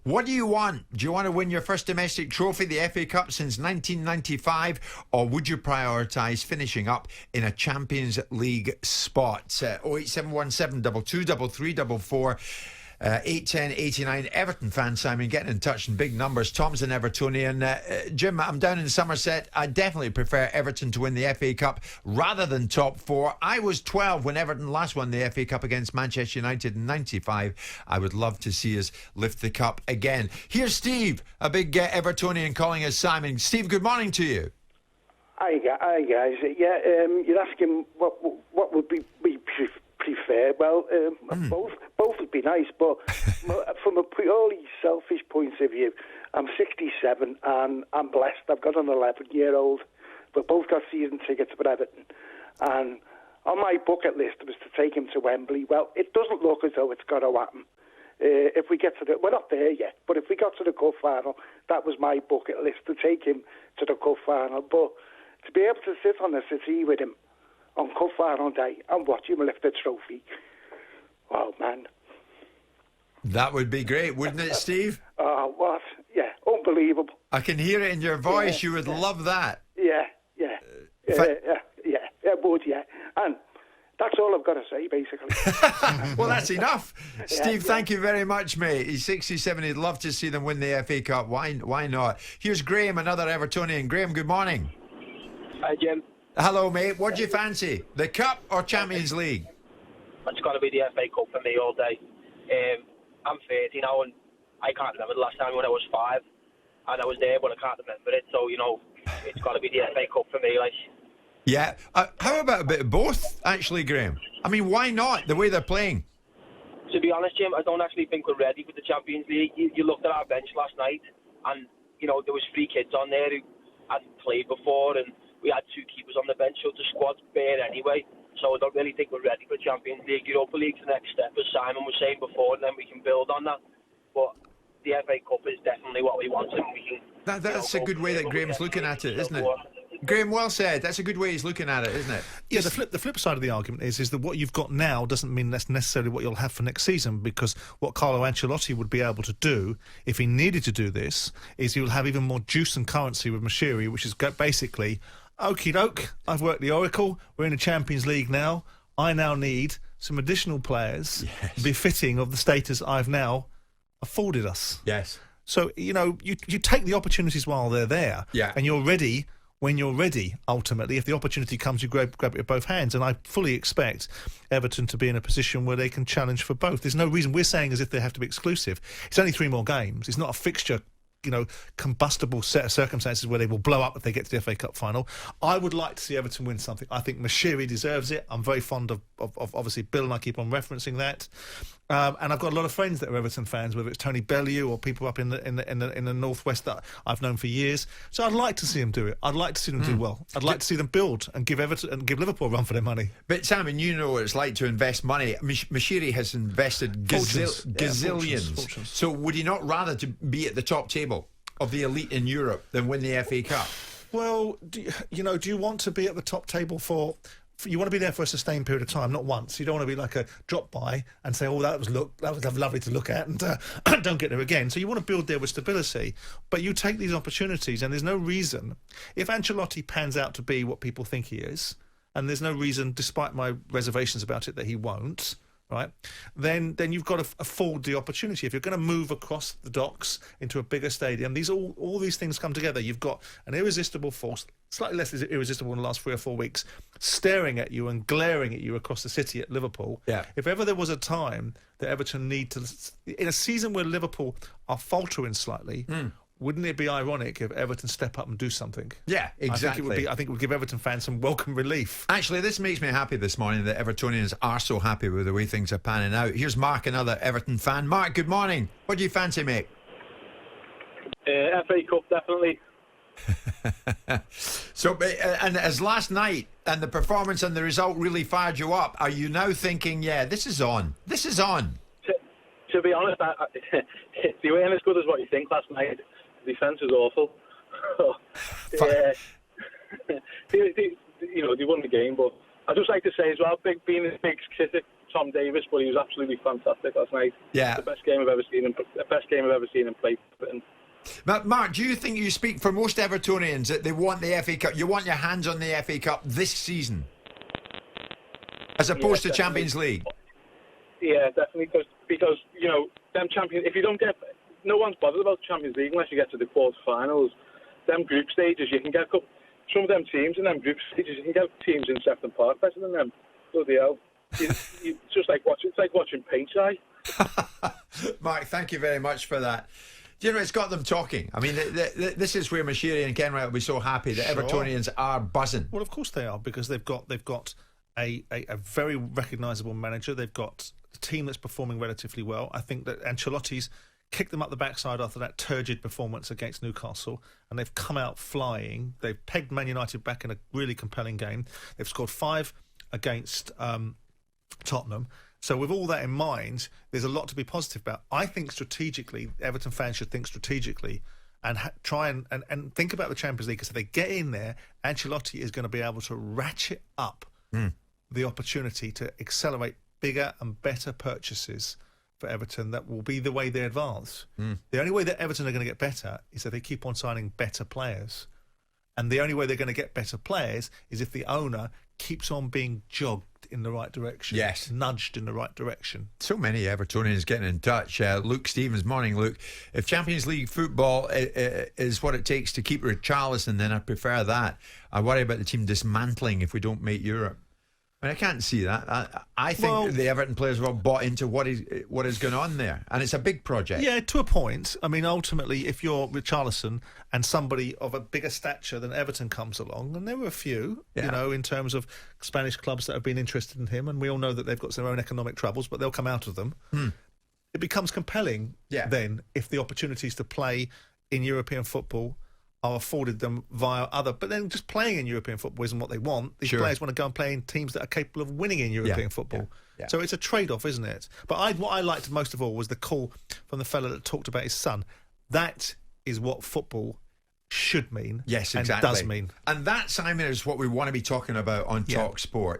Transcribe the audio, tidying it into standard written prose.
What do you want? Do you want to win your first domestic trophy, the FA Cup, since 1995? Or would you prioritise finishing up in a Champions League spot? 08717 223344. 81089. Everton fan Simon getting in touch in big numbers. Tom's an Evertonian. Jim, I'm down in Somerset. I definitely prefer Everton to win the FA Cup rather than top four. I was 12 when Everton last won the FA Cup against Manchester United in 95. I would love to see us lift the cup again. Here's Steve, a big Evertonian, calling us Simon. Steve, good morning to you. Hi guys. Yeah, you're asking what would be prefer. Well, both would be nice, but from a purely selfish point of view, I'm 67 and I'm blessed. I've got an 11-year-old. We've both got season tickets for Everton, and on my bucket list was to take him to Wembley. Well, it doesn't look as though it's got to happen. If we get to we're not there yet, but if we got to the cup final, that was my bucket list, to take him to the cup final. But to be able to sit on the settee with him on cup final day and watch him lift the trophy, oh man, that would be great, wouldn't it, Steve? Oh, what? Yeah, unbelievable. I can hear it in your voice. Yeah, you would love that. Yeah. It would, yeah. And that's all I've got to say, basically. Well, that's enough. Steve, yeah. Thank you very much, mate. He's 67. He'd love to see them win the FA Cup. Why not? Here's Graham, another Evertonian. Graham, good morning. Hi, Jim. Hello, mate. What do you fancy? The Cup or Champions League? It's got to be the FA Cup for me all day. I'm 30 now, and I can't remember the last time when I was 5. And I was there, but I can't remember it. So, it's got to be the FA Cup for me. Yeah. How about a bit of both, actually, Graham? I mean, why not, the way they're playing? To be honest, Jim, I don't actually think we're ready for the Champions League. You looked at our bench last night, and, there was 3 kids on there who hadn't played before, and we had 2 keepers on the bench, so the squad's bare anyway. So I don't really think we're ready for Champions League. Europa League's the next step, as Simon was saying before, and then we can build on that. But the FA Cup is definitely what we want, and we can... That's a good way that Graham's looking at it, isn't it? Graham, well said. That's a good way he's looking at it, isn't it? Yeah, the flip side of the argument is that what you've got now doesn't mean that's necessarily what you'll have for next season, because what Carlo Ancelotti would be able to do, if he needed to do this, is he'll have even more juice and currency with Mashiri, which is basically, okie doke, I've worked the Oracle, we're in the Champions League now, I now need some additional players befitting of the status I've now afforded us. Yes. So, you take the opportunities while they're there, and you're ready when you're ready, ultimately. If the opportunity comes, you grab it with both hands. And I fully expect Everton to be in a position where they can challenge for both. There's no reason we're saying as if they have to be exclusive. It's only 3 more games. It's not a fixture, combustible set of circumstances where they will blow up if they get to the FA Cup final. I would like to see Everton win something. I think Mashiri deserves it. I'm very fond of obviously Bill, and I keep on referencing that. And I've got a lot of friends that are Everton fans, whether it's Tony Bellew or people up in the northwest that I've known for years. So I'd like to see them do it. I'd like to see them do well. I'd like to see them build and give Liverpool a run for their money. But Simon, you know what it's like to invest money. Mashiri has invested gazillions. Fortunes. So would he not rather to be at the top table of the elite in Europe than win the FA Cup? Well, do you want to be at the top table for? You want to be there for a sustained period of time, not once. You don't want to be like a drop by and say, "Oh, that was lovely to look at," and don't get there again. So you want to build there with stability, but you take these opportunities, and there's no reason if Ancelotti pans out to be what people think he is, and there's no reason, despite my reservations about it, that he won't. Right, then you've got to afford the opportunity. If you're going to move across the docks into a bigger stadium, all these things come together. You've got an irresistible force, slightly less irresistible in the last 3 or 4 weeks, staring at you and glaring at you across the city at Liverpool. Yeah. If ever there was a time that Everton need to, in a season where Liverpool are faltering slightly, wouldn't it be ironic if Everton step up and do something? Yeah, exactly. I think it would give Everton fans some welcome relief. Actually, this makes me happy this morning that Evertonians are so happy with the way things are panning out. Here's Mark, another Everton fan. Mark, good morning. What do you fancy, mate? FA Cup, definitely. So, and as last night and the performance and the result really fired you up, are you now thinking, yeah, this is on? This is on. To be honest, they weren't as good as what you think last night. The defence was awful. they won the game, but I'd just like to say as well, being a big Tom Davis, but he was absolutely fantastic last night. Yeah, the best game I've ever seen him. The best game I've ever seen him play. Mark, do you think you speak for most Evertonians that they want the FA Cup? You want your hands on the FA Cup this season, as opposed to Champions League? Yeah, definitely, because you know, them champions. If you don't get, no one's bothered about the Champions League unless you get to the quarterfinals. Them group stages, you can get some of them teams in them group stages. You can get teams in Sefton Park better than them. Bloody hell! It's just like watching paint dry. Mark, thank you very much for that. Do you know, it's got them talking. I mean, this is where Mashiri and Kenwright will be so happy that Evertonians are buzzing. Well, of course they are, because they've got a very recognisable manager. They've got a team that's performing relatively well. I think that Ancelotti's kicked them up the backside after that turgid performance against Newcastle, and they've come out flying. They've pegged Man United back in a really compelling game. They've scored 5 against Tottenham. So with all that in mind, there's a lot to be positive about. I think strategically, Everton fans should think strategically and try and think about the Champions League, because if they get in there, Ancelotti is going to be able to ratchet up the opportunity to accelerate bigger and better purchases for Everton. That will be the way they advance. The only way that Everton are going to get better is if they keep on signing better players. And the only way they're going to get better players is if the owner keeps on being jogged in the right direction. Yes. Nudged in the right direction. So many Evertonians getting in touch. Luke Stevens, morning, Luke. If Champions League football is what it takes to keep Richarlison, then I prefer that. I worry about the team dismantling if we don't make Europe. I mean, I can't see that. I think the Everton players have all bought into what is going on there, and it's a big project. Yeah, to a point. I mean, ultimately, if you're Richarlison and somebody of a bigger stature than Everton comes along, and there were a few, you know, in terms of Spanish clubs that have been interested in him, and we all know that they've got their own economic troubles, but they'll come out of them. It becomes compelling then if the opportunities to play in European football are afforded them via other, but then just playing in European football isn't what they want. These players want to go and play in teams that are capable of winning in European football. So it's a trade-off, isn't it? But what I liked most of all was the call from the fella that talked about his son. That is what football should mean. Yes, exactly. And does mean. And that, Simon, is what we want to be talking about on talkSPORT.